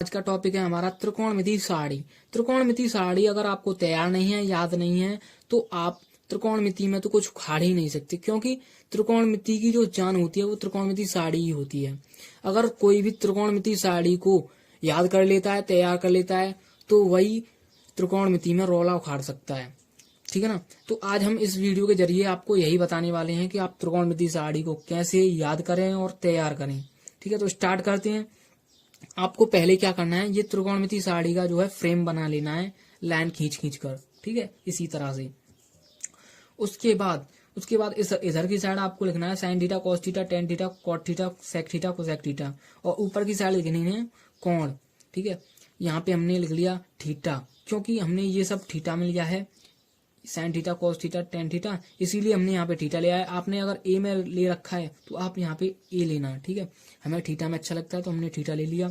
आज का टॉपिक है हमारा त्रिकोणमिति सारणी। त्रिकोणमिति सारणी अगर आपको तैयार नहीं है, याद नहीं है, तो आप त्रिकोणमिति में तो कुछ उखाड़ ही नहीं सकते, क्योंकि त्रिकोणमिति की जो जान होती है वो त्रिकोणमिति सारणी ही होती है। अगर कोई भी त्रिकोणमिति सारणी को याद कर लेता है, तैयार कर लेता है, तो वही त्रिकोणमिति में रौला उखाड़ सकता है। ठीक है ना। तो आज हम इस वीडियो के जरिए आपको यही बताने वाले हैं कि आप त्रिकोणमिति सारणी को कैसे याद करें और तैयार करें। ठीक है, तो स्टार्ट करते हैं। आपको पहले क्या करना है, ये त्रिकोणमिति सारणी का जो है फ्रेम बना लेना है, लाइन खींच खींच कर। ठीक है, इसी तरह से। उसके बाद इस इधर की साइड आपको लिखना है sine theta, cos theta, tan theta, cot theta, sec theta, cosec theta, और ऊपर की साइड लिखनी है कोण। ठीक है, यहाँ पे हमने लिख लिया थीटा, क्योंकि हमने ये सब थीटा में लिया है, sine theta, cos theta, tan theta, इसीलिए हमने यहाँ पे थीटा लिया है। आपने अगर ए में ले रखा है तो आप यहाँ पे ए लेना है। ठीक है, हमें थीटा में अच्छा लगता है तो हमने थीटा ले लिया।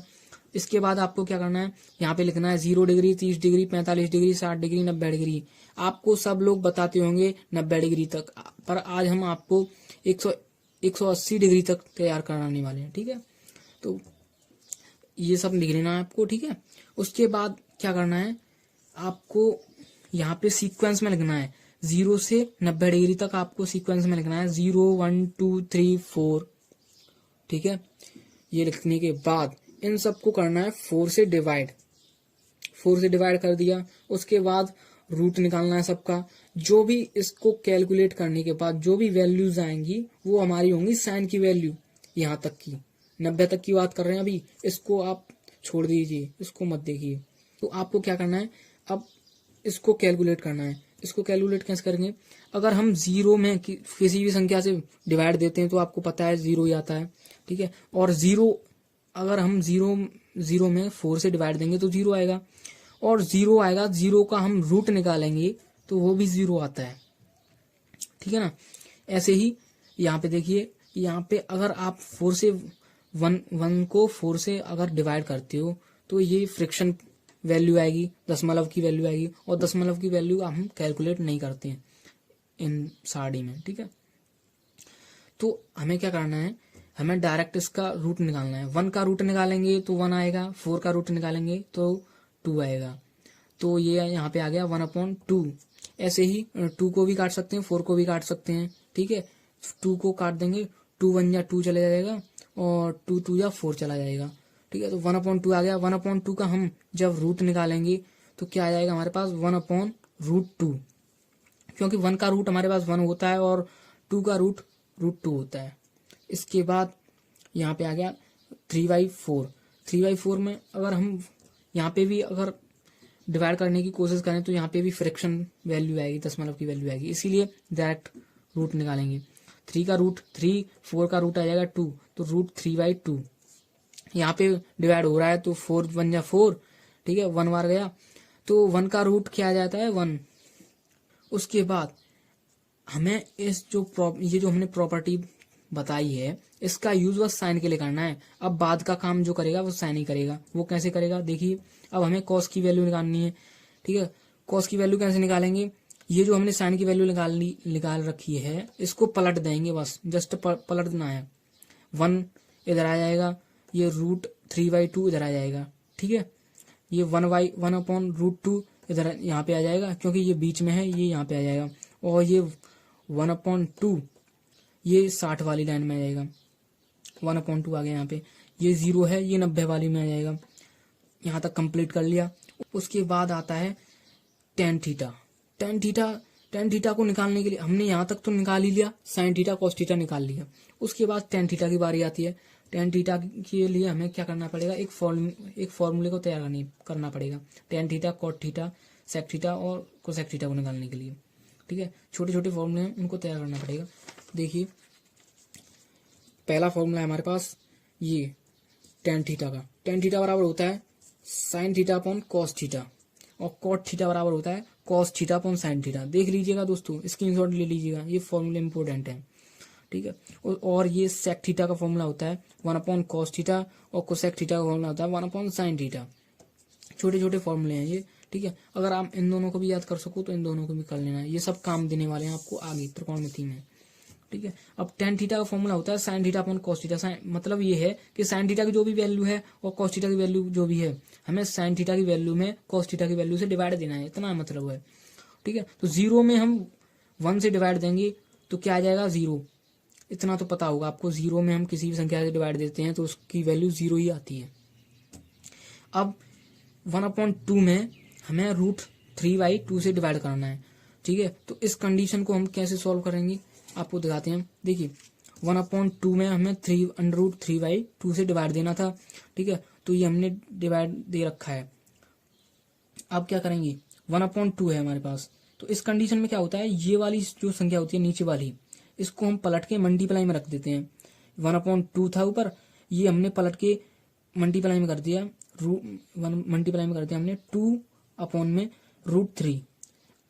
इसके बाद आपको क्या करना है, यहाँ पे लिखना है 0 degree, 30 degree, 45 degree, 60 degree, 90 degree. आपको सब लोग बताते होंगे 90 डिग्री तक, पर आज हम आपको 180 डिग्री तक तैयार कराने वाले हैं। ठीक है, तो ये सब लिख लेना है आपको। ठीक है, उसके बाद क्या करना है, आपको यहाँ पे सीक्वेंस में लिखना है 0 से 90 डिग्री तक। आपको सीक्वेंस में लिखना है 0, 1, 2, 3, 4। ठीक है, ये लिखने के बाद इन सबको करना है 4 से डिवाइड। 4 से डिवाइड कर दिया, उसके बाद रूट निकालना है सबका। जो भी इसको कैलकुलेट करने के बाद जो भी वैल्यूज आएंगी वो हमारी होंगी साइन की वैल्यू। यहाँ तक की 90 तक की बात कर रहे हैं अभी, इसको आप छोड़ दीजिए, इसको मत देखिए। तो आपको क्या करना है, अब इसको कैलकुलेट करना है। इसको कैलकुलेट कैसे करेंगे, अगर हम जीरो में किसी भी संख्या से डिवाइड देते हैं तो आपको पता है जीरो ही आता है। ठीक है, और जीरो अगर हम जीरो में 4 से डिवाइड देंगे तो जीरो आएगा, और जीरो आएगा, जीरो का हम रूट निकालेंगे तो वो भी जीरो आता है। ठीक है ना। ऐसे ही यहाँ पे देखिए, यहाँ पे अगर आप 4 से वन को 4 से अगर डिवाइड करते हो तो ये फ्रैक्शन वैल्यू आएगी, दशमलव की वैल्यू आएगी, और दशमलव की वैल्यू हम कैलकुलेट नहीं करते हैं इन सारणी में। ठीक है, तो हमें क्या करना है, हमें डायरेक्ट इसका रूट निकालना है। 1 का रूट निकालेंगे तो 1 आएगा, 4 का रूट निकालेंगे तो 2 आएगा। तो ये यहाँ पे आ गया 1/2। ऐसे ही 2 को भी काट सकते हैं, 4 को भी काट सकते हैं। ठीक है, 2 को काट देंगे, 2 1 या 2 चले जाएगा, और 2 2 या 4 चला जाएगा। ठीक है, तो 1/2 आ गया। 1/2 का हम जब रूट निकालेंगे तो क्या आ जाएगा हमारे पास, 1/√2, क्योंकि 1 का रूट हमारे पास 1 होता है और 2 का रूट √2 होता है। इसके बाद यहाँ पे आ गया 3/4। 3/4 में अगर हम यहाँ पे भी अगर डिवाइड करने की कोशिश करें तो यहाँ पे भी फ्रैक्शन वैल्यू आएगी, दशमलव की वैल्यू आएगी, इसीलिए डायरेक्ट रूट निकालेंगे। 3 का रूट 3, 4 का रूट आ जाएगा 2, तो √3/2। यहाँ पे डिवाइड हो रहा है तो 4 1 या 4। ठीक है, 1 बार गया तो 1 का रूट क्या आ जाता है, 1। उसके बाद हमें ये जो हमने प्रॉपर्टी बताई है, इसका यूज बस साइन के लिए करना है। अब बाद का काम जो करेगा वो साइन ही करेगा। वो कैसे करेगा देखिए, अब हमें कॉस की वैल्यू निकालनी है। ठीक है, कॉस की वैल्यू कैसे निकालेंगे, ये जो हमने साइन की वैल्यू निकाल रखी है, इसको पलट देंगे, बस जस्ट पलटना है। 1 इधर आ जाएगा, ये √3/2 इधर आ जाएगा। ठीक है, ये 1/√2 इधर यहाँ पे आ जाएगा, क्योंकि ये बीच में है, ये यहाँ पे आ जाएगा, और ये 1/2 ये 60 वाली लाइन में आ जाएगा। 1/2 आ गया यहाँ पे, ये 0 है, ये 90 वाली में आ जाएगा। यहाँ तक कंप्लीट कर लिया। उसके बाद आता है टेन थीटा। टेन थीटा को निकालने के लिए हमने यहाँ तक तो निकाल ही लिया, साइन थीटा कॉस थीटा निकाल लिया। उसके बाद टेन थीटा की बारी आती है। टेन थीटा के लिए हमें क्या करना पड़ेगा, एक फॉर्मूले को तैयार करना पड़ेगा। Tan theta, cot theta, sec theta और कोसेक थीटा को निकालने के लिए। ठीक है, छोटे छोटे फॉर्मूले हैं, उनको तैयार करना पड़ेगा। देखिए, पहला फॉर्मूला है हमारे पास ये टेन थीटा का। टेन थीटा बराबर होता है sine theta upon cos theta, और कॉट थीटा बराबर होता है cos theta upon sine theta. देख लीजिएगा दोस्तों, स्क्रीनशॉट ले लीजिएगा, ये फॉर्मूला इंपॉर्टेंट है। ठीक है, और ये सेक थीटा का फॉर्मूला होता है 1/cos थीटा, और कोसेक थीटा का फॉर्मूला होता है 1/sin थीटा। छोटे छोटे फॉर्मूले हैं ये। ठीक है, अगर आप इन दोनों को भी याद कर सको तो इन दोनों को भी कर लेना है, ये सब काम देने वाले हैं आपको आगे त्रिकोणमिति में। ठीक है। अब टेन थीटा का फॉर्मूला होता है sine theta upon cos theta. मतलब ये है कि साइन थीटा की जो भी वैल्यू है और कॉस थीटा की वैल्यू जो भी है, हमें साइन थीटा की वैल्यू में कॉस थीटा की वैल्यू से डिवाइड देना है, इतना मतलब है। ठीक है, तो 0 में हम 1 से डिवाइड देंगे तो क्या आ जाएगा 0, इतना तो पता होगा आपको। 0 में हम किसी भी संख्या से डिवाइड देते हैं तो उसकी वैल्यू 0 ही आती है। अब 1/2 में हमें √3/2 से डिवाइड करना है। ठीक है, तो इस कंडीशन को हम कैसे सॉल्व करेंगे आपको दिखाते हैं। देखिए 1/2 में हमें √3/2 से डिवाइड देना था। ठीक है, तो ये हमने डिवाइड दे रखा है। अब क्या करेंगे, 1/2 है हमारे पास, तो इस कंडीशन में क्या होता है, ये वाली जो संख्या होती है नीचे वाली, इसको हम पलट के मल्टीप्लाई में रख देते हैं। 1/2 था ऊपर, ये हमने पलट के मल्टीप्लाई में कर दिया, मल्टीप्लाई में कर दिया हमने 2/√3।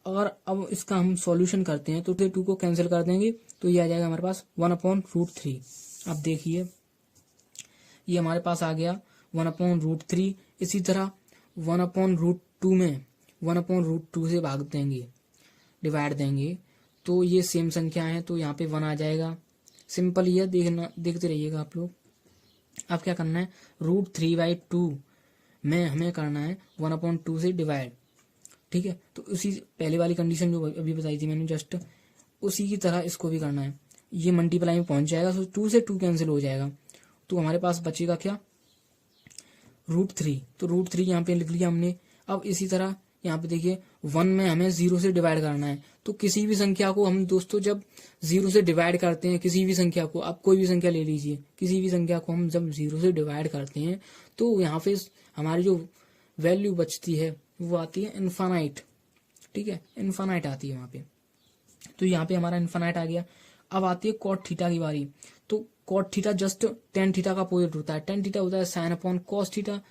और अब इसका हम सॉल्यूशन करते हैं तो 2 को कैंसिल कर देंगे तो ये आ जाएगा हमारे पास 1/√3। अब देखिए ये हमारे पास आ गया 1/√3। इसी तरह 1/√2 में 1/√2 से भाग देंगे, डिवाइड देंगे, तो ये सेम संख्या है तो यहाँ पे 1 आ जाएगा। सिंपल ये देखते रहिएगा आप लोग। अब क्या करना है, √3/2 में हमें करना है 1/2 से डिवाइड। ठीक है, तो उसी पहले वाली कंडीशन जो अभी बताई थी मैंने जस्ट, उसी की तरह इसको भी करना है। ये मल्टीप्लाई में पहुंच जाएगा तो 2 से 2 कैंसिल हो जाएगा, तो हमारे पास बचेगा क्या, √3। तो √3 यहाँ पे लिख लिया हमने। अब इसी तरह यहाँ पे देखिए 1 में हमें 0 से डिवाइड करना है। तो किसी भी संख्या को हम दोस्तों जब 0 से डिवाइड करते हैं, किसी भी संख्या को, आप कोई भी संख्या ले लीजिए, किसी भी संख्या को हम जब 0 से डिवाइड करते हैं तो यहाँ पे हमारी जो वैल्यू बचती है वो आती है इनफाइनाइट। ठीक है, इनफाइनाइट आती है वहां पे। तो यहाँ पे हमारा इनफाइनाइट आ गया। अब आती है कॉट थीटा की बारी। तो cot theta just tan theta का अपोजिट होता है। टेन थीटा होता है साइन अपॉन कॉस थीटा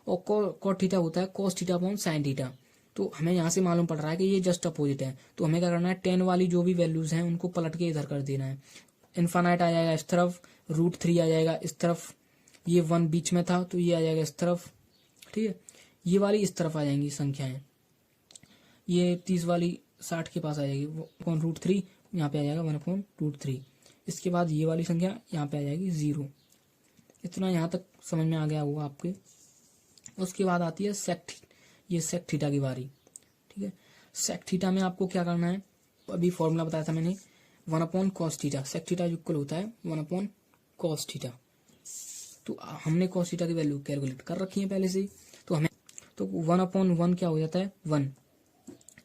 और कॉट थीटा होता है cos theta upon sine theta. तो हमें यहाँ से मालूम पड़ रहा है कि ये जस्ट अपोजिट है। तो हमें क्या करना है, 10 वाली जो भी वैल्यूज हैं उनको पलट के इधर कर देना है। इनफाइनाइट आ जाएगा इस तरफ, √3 आ जाएगा इस तरफ, ये 1 बीच में था तो ये आ जाएगा इस तरफ। ठीक है, ये वाली इस तरफ आ जाएंगी संख्याएं, ये 30 वाली 60 के पास आ जाएगी, √3 यहाँ पे आ जाएगा 1/√3। इसके बाद ये वाली संख्या यहाँ पे आ जाएगी 0। इतना यहाँ तक समझ में आ गया होगा आपके। उसके बाद आती है सेक थीटा की बारी। ठीक है, सेक थीटा में आपको क्या करना है, अभी फॉर्मूला बताया था मैंने, 1/cos theta. Sec theta equal होता है 1/cos थीटा। तो हमने cos थीटा की वैल्यू कैलकुलेट कर रखी है पहले से ही, तो हमें तो 1/1 क्या हो जाता है 1।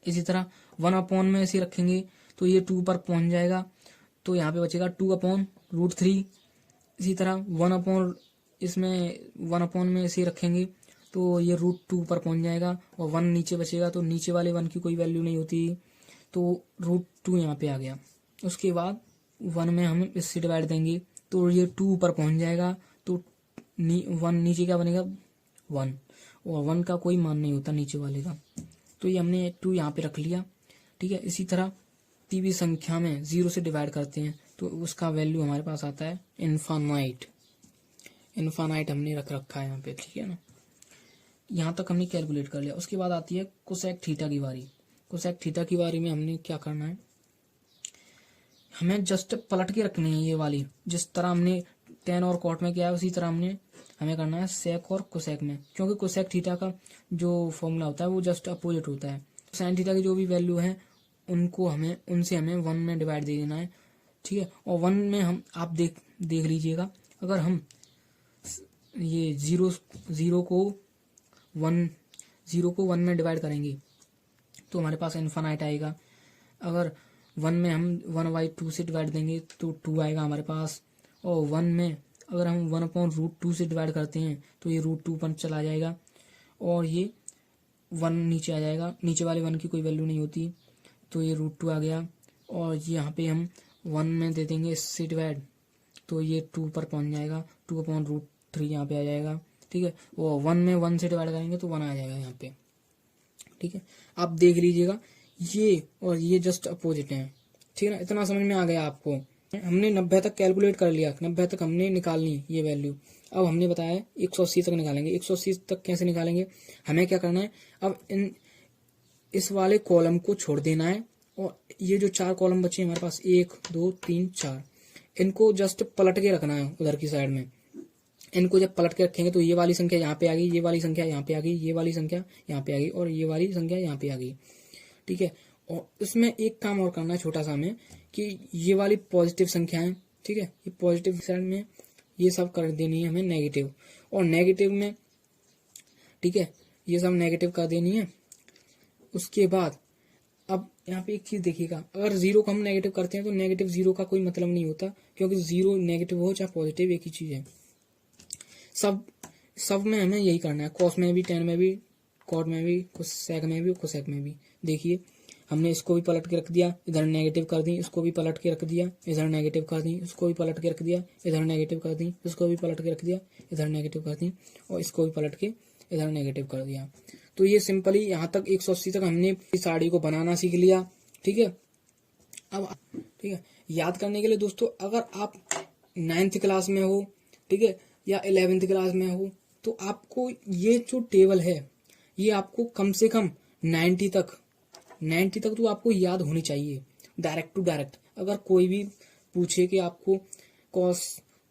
इसी तरह 1/, में ऐसे रखेंगे तो ये 2 पर पहुंच जाएगा, तो यहाँ पे बचेगा 2/√3। इसी तरह 1/, इसमें 1/, में ऐसे रखेंगे तो ये √2 पर पहुंच जाएगा और 1 नीचे बचेगा, तो नीचे वाले 1 की कोई वैल्यू नहीं होती, तो √2 यहाँ पे आ गया। उसके बाद 1 में हम इससे डिवाइड देंगे तो ये 2 पर पहुंच जाएगा, तो 1 नीचे क्या बनेगा 1, और 1 का कोई मान नहीं होता नीचे वाले का, तो ये हमने 2 यहाँ पे रख लिया। ठीक है, इसी तरह किसी भी संख्या में 0 से डिवाइड करते हैं तो उसका वैल्यू हमारे पास आता है इनफाइनाइट। इनफाइनाइट हमने रख रखा है यहाँ पे। ठीक है ना, यहाँ तक हमने कैलकुलेट कर लिया। उसके बाद आती है कोसेक थीटा की बारी। कोसेक थीटा की बारी में हमने क्या करना है, हमें जस्ट पलट के रखनी है ये वाली, जिस तरह हमने टेन और कॉट में किया है उसी तरह हमें करना है सेक और कोसेक में, क्योंकि कोसेक थीटा का जो फॉर्मूला होता है वो जस्ट अपोजिट होता है। साइन थीटा की जो भी वैल्यू है उनको उनसे हमें 1 में डिवाइड दे देना है। ठीक है, और 1 में हम आप देख लीजिएगा, अगर हम ये जीरो को 1 में डिवाइड करेंगे तो हमारे पास इनफाइनाइट आएगा। अगर 1 में हम 1/2 से डिवाइड देंगे तो 2 आएगा हमारे पास, और 1 में अगर हम 1/√2 से डिवाइड करते हैं तो ये √2 पर चला जाएगा और ये 1 नीचे आ जाएगा, नीचे वाले 1 की कोई वैल्यू नहीं होती, तो ये √2 आ गया। और ये यहाँ पे हम 1 में दे देंगे इससे डिवाइड तो ये 2 पर पहुंच जाएगा, 2/√3 यहाँ पे आ जाएगा। ठीक है, वो 1 में 1 से डिवाइड करेंगे तो 1 आ जाएगा यहाँ पे। ठीक है, आप देख लीजिएगा ये और ये जस्ट अपोजिट हैं। ठीक है ना, इतना समझ में आ गया आपको। हमने 90 तक कैलकुलेट कर लिया, 90 तक हमने निकालनी ये वैल्यू। अब हमने बताया 180 तक निकालेंगे। 180 तक कैसे निकालेंगे, हमें क्या करना है, अब इस वाले कॉलम को छोड़ देना है और ये जो 4 कॉलम बचे हमारे पास 1 2 3 4, इनको जस्ट पलट के रखना है उधर की साइड में। इनको जब पलट के रखेंगे तो ये वाली संख्या यहाँ पे आ गई, ये वाली संख्या यहाँ पे आ गई, ये वाली संख्या यहाँ पे आ गई और ये वाली संख्या यहाँ पे आ गई। ठीक है, और इसमें एक काम और करना है छोटा सा हमें कि ये वाली पॉजिटिव संख्या है, ठीक है, ये पॉजिटिव साइड में ये सब कर देनी है हमें नेगेटिव, और नेगेटिव में, ठीक है, ये सब नेगेटिव कर देनी है। उसके बाद अब यहाँ पे एक चीज देखिएगा, अगर 0 को हम नेगेटिव करते हैं तो नेगेटिव 0 का कोई मतलब नहीं होता, क्योंकि 0 नेगेटिव हो चाहे पॉजिटिव एक ही चीज है। सब में हमें यही करना है, कॉस में भी, टेन में भी, कॉट में भी, सेक में भी, कोसेक में भी। देखिए हमने इसको भी पलट के रख दिया, इधर नेगेटिव कर दी, इसको भी पलट के रख दिया, इधर नेगेटिव कर दी, इसको भी पलट के रख दिया, इधर नेगेटिव कर दी, इसको भी पलट के रख दिया, इधर नेगेटिव कर दी, और इसको भी पलट के इधर नेगेटिव कर दिया। तो ये सिंपली यहाँ तक 180 तक हमने इस साड़ी को बनाना सीख लिया। ठीक है, अब ठीक है, याद करने के लिए दोस्तों, अगर आप 9th क्लास में हो, ठीक है, या 11th क्लास में हो, तो आपको ये जो टेबल है ये आपको कम से कम 90 तक तो आपको याद होनी चाहिए, डायरेक्ट टू डायरेक्ट। अगर कोई भी पूछे कि आपको cos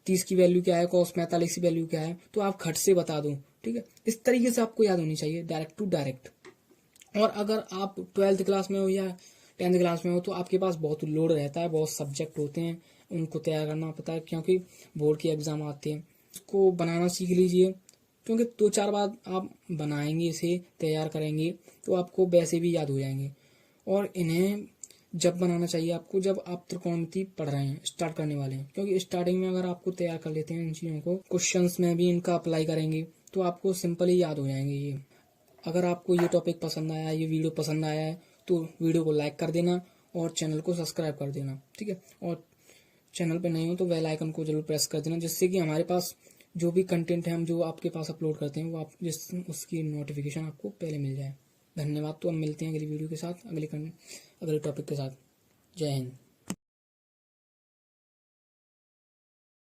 30 की वैल्यू क्या है, cos 45 की वैल्यू क्या है, तो आप खट से बता दो। ठीक है, इस तरीके से आपको याद होनी चाहिए, डायरेक्ट टू डायरेक्ट। और अगर आप 12th क्लास में हो या 10th क्लास में हो तो आपके पास बहुत लोड रहता है, बहुत सब्जेक्ट होते हैं, उनको तैयार करना पड़ता है, क्योंकि बोर्ड के एग्जाम आते हैं। इसको बनाना सीख लीजिए, क्योंकि 2-4 बार आप बनाएंगे, इसे तैयार करेंगे तो आपको वैसे भी याद हो जाएंगे। और इन्हें जब बनाना चाहिए आपको, जब आप त्रिकोणमिति पढ़ रहे हैं, स्टार्ट करने वाले हैं, क्योंकि स्टार्टिंग में अगर आपको तैयार कर लेते हैं इन चीज़ों को, क्वेश्चंस में भी इनका अप्लाई करेंगे तो आपको सिंपली याद हो जाएंगे ये। अगर आपको ये टॉपिक पसंद आया, ये वीडियो पसंद आया है, तो वीडियो को लाइक कर देना और चैनल को सब्सक्राइब कर देना। ठीक है, और चैनल पे नहीं हो तो बेल आइकन को जरूर प्रेस कर देना, जिससे कि हमारे पास जो भी कंटेंट है हम जो आपके पास अपलोड करते हैं वो आप उसकी नोटिफिकेशन आपको पहले मिल जाए। धन्यवाद। तो हम मिलते हैं अगली वीडियो के साथ, अगले टॉपिक के साथ। जय हिंद।